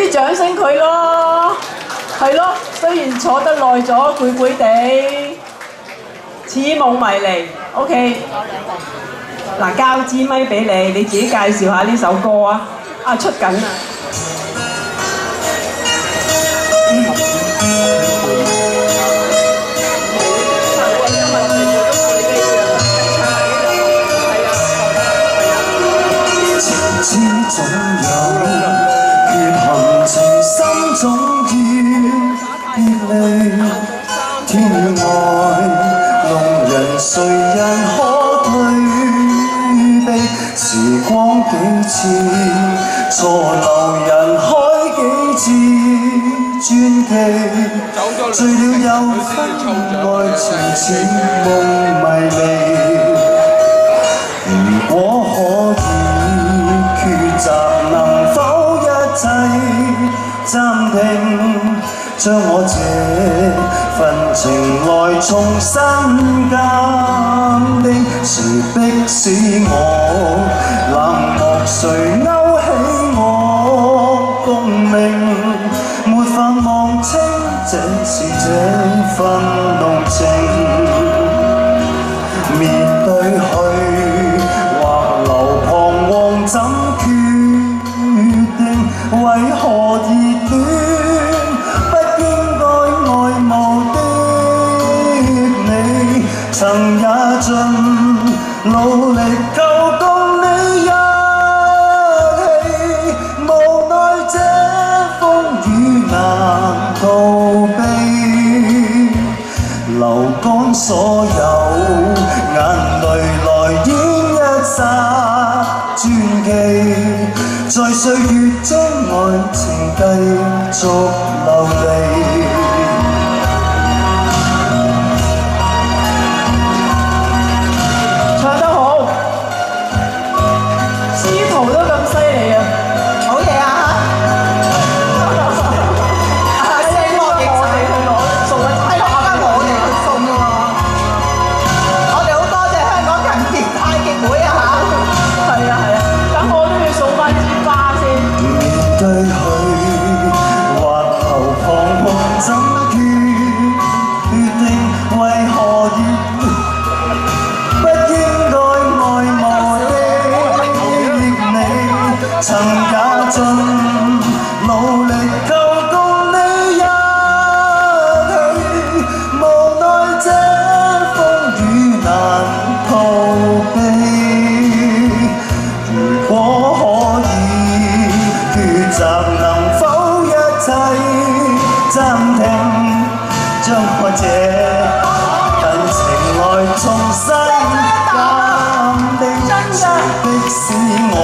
啲掌聲佢咯，係咯，雖然坐得耐咗，攰攰地，似夢迷離。OK， 嗱，交支咪俾你，你自己介紹下呢首歌啊！啊，出緊啊！知總有缺陷情，心總要別離。天與愛，弄人誰人可退避？時光幾次，錯留人海幾次傳奇。醉了又分，愛情似夢迷離。如果可以抉擇，能否一切暫停？將我這份情來重新鑑定。誰迫使我冷漠？誰勾起我共鳴？沒法望清，這是這份濃情。面對去或留彷徨怎決定？為何熱戀不應該愛慕的你？曾也盡努力求共你一起，無奈這風雨難逃避，流乾所有眼淚來演一剎傳奇，在歲月中愛情繼續流離。唱得好，司徒都咁犀利啊！好嘢啊！聲樂應我哋去攞送啊！係咯，啱我哋去送喎。我哋好多謝香港近鐵太極會啊嚇！係啊係啊，等我都要送翻支花先。面對去或留彷徨怎決定？為何熱不應該愛慕的你？曾也盡努力求共你一起，無奈這風雨難逃避。如果可以抉擇，能否一切暫停？將我這份情來重新鑑定。誰迫使我